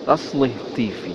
Taslih TV.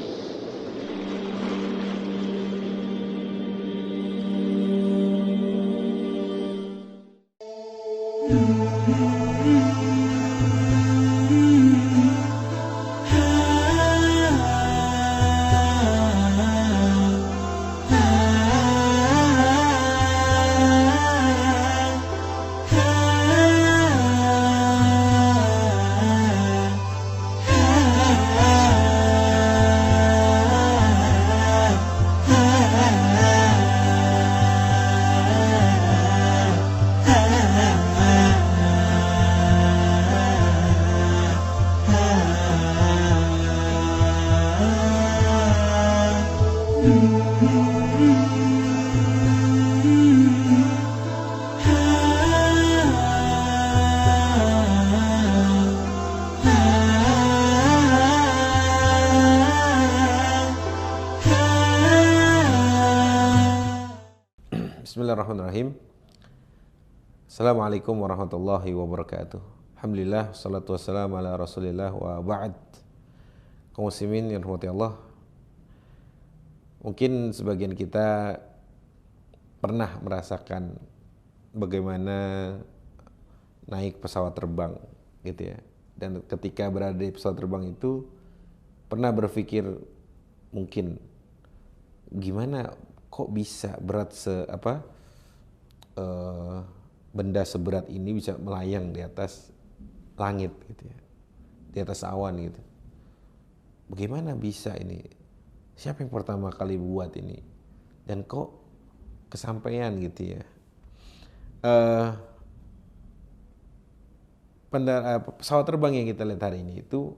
Bismillahirrahmanirrahim. Assalamualaikum warahmatullahi wabarakatuh. Alhamdulillah, salatu wassalamu ala rasulillah wa ba'd. Kaum muslimin yang dirahmati Allah, mungkin sebagian kita pernah merasakan bagaimana naik pesawat terbang gitu ya. Dan ketika berada di pesawat terbang itu pernah berpikir mungkin gimana kok bisa berat benda seberat ini bisa melayang di atas langit gitu ya, di atas awan gitu. Bagaimana bisa ini? Siapa yang pertama kali buat ini? Dan kok kesampaian gitu ya? Pesawat terbang yang kita lihat hari ini itu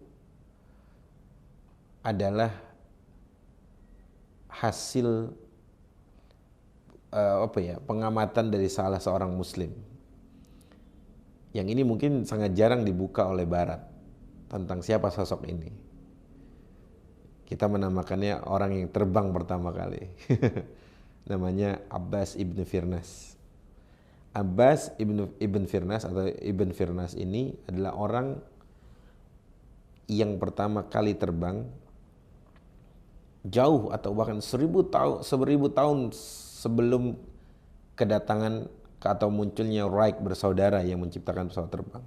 adalah hasil pengamatan dari salah seorang muslim. Yang ini mungkin sangat jarang dibuka oleh barat tentang siapa sosok ini. Kita menamakannya orang yang terbang pertama kali. Namanya Abbas ibn Firnas. Abbas ibn Firnas atau Ibn Firnas ini adalah orang yang pertama kali terbang jauh atau bahkan 1000 tahun sebelum kedatangan atau munculnya Wright bersaudara yang menciptakan pesawat terbang.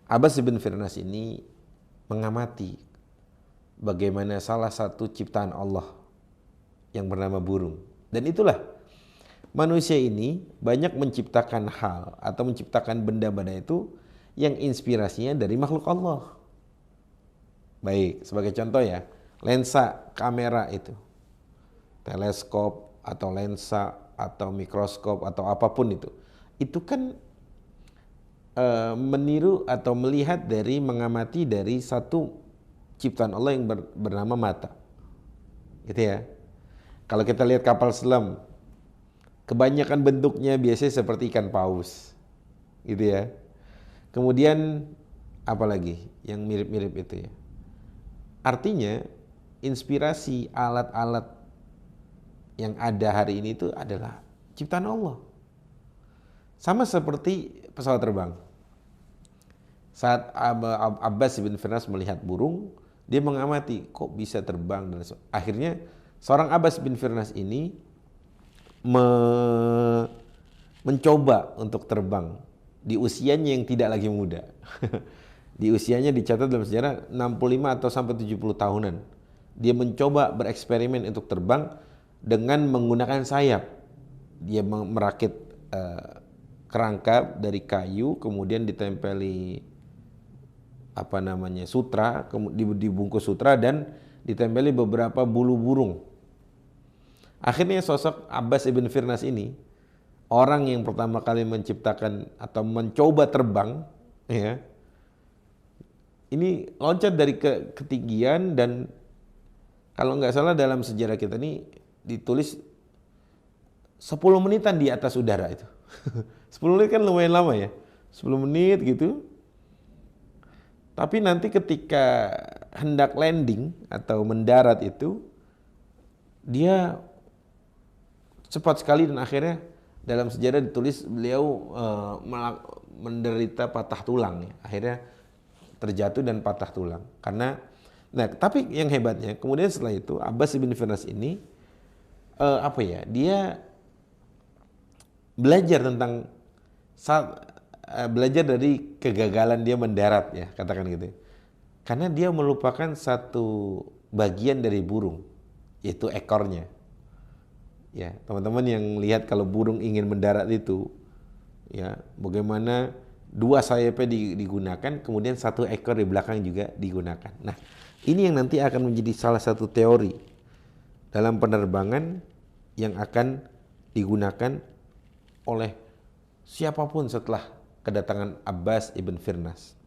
Abbas ibn Firnas ini mengamati bagaimana salah satu ciptaan Allah yang bernama burung. Dan itulah manusia ini banyak menciptakan hal atau menciptakan benda-benda itu yang inspirasinya dari makhluk Allah. Baik, sebagai contoh ya, lensa kamera itu, teleskop atau lensa atau mikroskop atau apapun itu kan meniru atau melihat dari mengamati dari satu ciptaan Allah yang bernama mata, gitu ya. Kalau kita lihat kapal selam, kebanyakan bentuknya biasanya seperti ikan paus, gitu ya. Kemudian apalagi yang mirip-mirip itu ya. Artinya inspirasi alat-alat yang ada hari ini itu adalah ciptaan Allah. Sama seperti pesawat terbang. Saat Abbas bin Firnas melihat burung, dia mengamati kok bisa terbang, dan akhirnya seorang Abbas bin Firnas ini mencoba untuk terbang di usianya yang tidak lagi muda. Di usianya dicatat dalam sejarah 65 atau sampai 70 tahunan. Dia mencoba bereksperimen untuk terbang dengan menggunakan sayap. Dia merakit kerangka dari kayu, kemudian ditempeli sutra, dibungkus sutra dan ditempeli beberapa bulu burung. Akhirnya sosok Abbas ibn Firnas ini, orang yang pertama kali menciptakan atau mencoba terbang, ya, ini loncat dari ketinggian, dan kalau nggak salah dalam sejarah kita ini ditulis 10 menitan di atas udara itu. 10 menit kan lumayan lama ya, 10 menit gitu. Tapi nanti ketika hendak landing atau mendarat itu, dia cepat sekali dan akhirnya dalam sejarah ditulis beliau menderita patah tulang ya. Akhirnya terjatuh dan patah tulang karena Nah, tapi yang hebatnya, kemudian setelah itu Abbas ibn Firnas ini dia belajar tentang belajar dari kegagalan dia mendarat ya, katakan gitu. Karena dia melupakan satu bagian dari burung, yaitu ekornya. Ya, teman-teman yang lihat kalau burung ingin mendarat itu, ya, bagaimana dua sayapnya digunakan, kemudian satu ekor di belakang juga digunakan. Nah, ini yang nanti akan menjadi salah satu teori dalam penerbangan yang akan digunakan oleh siapapun setelah kedatangan Abbas ibn Firnas.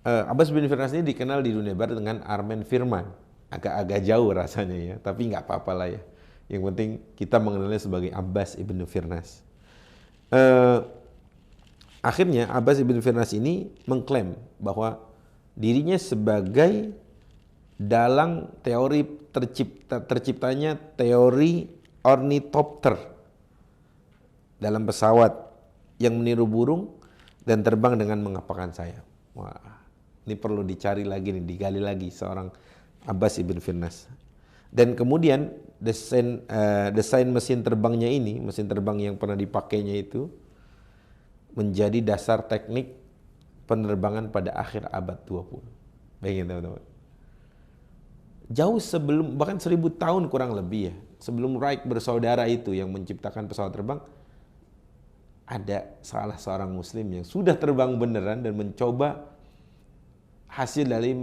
Abbas ibn Firnas ini dikenal di dunia barat dengan Armen Firman. Agak-agak jauh rasanya ya, tapi nggak apa-apa lah ya. Yang penting kita mengenalnya sebagai Abbas ibn Firnas. Akhirnya Abbas ibn Firnas ini mengklaim bahwa dirinya sebagai dalang teori terciptanya teori ornitopter dalam pesawat yang meniru burung dan terbang dengan mengepakkan sayap. Wah, ini perlu dicari lagi nih, digali lagi seorang Abbas ibn Firnas. Dan kemudian desain mesin terbangnya ini, mesin terbang yang pernah dipakainya itu menjadi dasar teknik penerbangan pada akhir abad 20. Bayangin teman-teman. Jauh sebelum, bahkan 1000 tahun kurang lebih ya, sebelum Wright bersaudara itu yang menciptakan pesawat terbang, ada salah seorang muslim yang sudah terbang beneran dan mencoba hasil dari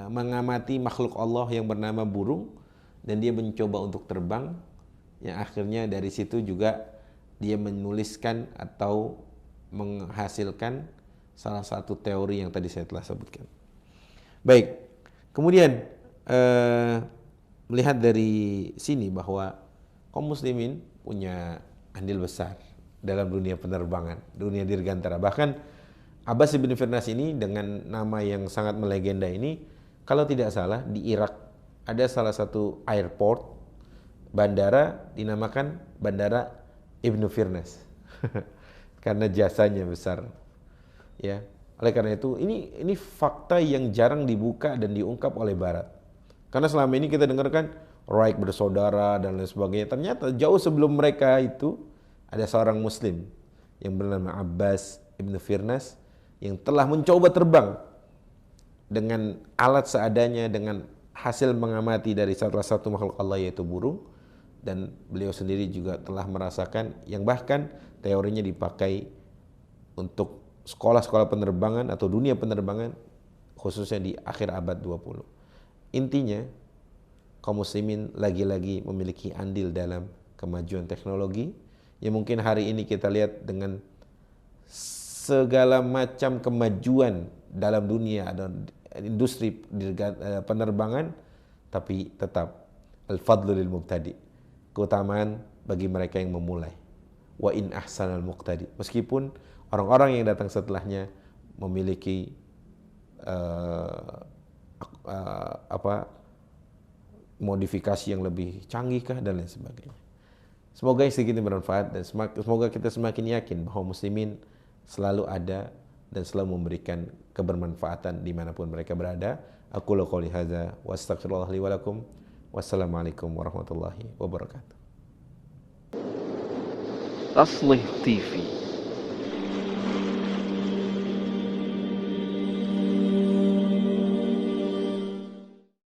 mengamati makhluk Allah yang bernama burung, dan dia mencoba untuk terbang, yang akhirnya dari situ juga dia menuliskan atau menghasilkan salah satu teori yang tadi saya telah sebutkan. Baik, kemudian melihat dari sini bahwa kaum muslimin punya andil besar dalam dunia penerbangan, dunia dirgantara. Bahkan Abbas ibn Firnas ini dengan nama yang sangat melegenda ini, kalau tidak salah di Irak ada salah satu airport, bandara dinamakan Bandara Ibnu Firnas karena jasanya besar. Ya, oleh karena itu ini fakta yang jarang dibuka dan diungkap oleh Barat. Karena selama ini kita dengarkan Wright bersaudara dan lain sebagainya. Ternyata jauh sebelum mereka itu ada seorang Muslim yang bernama Abbas ibn Firnas yang telah mencoba terbang dengan alat seadanya, dengan hasil mengamati dari salah satu makhluk Allah yaitu burung, dan beliau sendiri juga telah merasakan yang bahkan teorinya dipakai untuk sekolah-sekolah penerbangan atau dunia penerbangan khususnya di akhir abad 20. Intinya kaum muslimin lagi-lagi memiliki andil dalam kemajuan teknologi yang mungkin hari ini kita lihat dengan segala macam kemajuan dalam dunia dan industri penerbangan, tapi tetap al-fadlu lil mubtadi, keutamaan bagi mereka yang memulai. Wa in ahsanal muqtadi, meskipun orang-orang yang datang setelahnya memiliki modifikasi yang lebih canggih kah dan lain sebagainya. Semoga sedikit bermanfaat dan semoga kita semakin yakin bahwa muslimin selalu ada dan selalu memberikan kebermanfaatan dimanapun mereka berada. Aqulu qouli hadza wa astaghfirullah li wa lakum. Wassalamualaikum warahmatullahi wabarakatuh. Aslih TV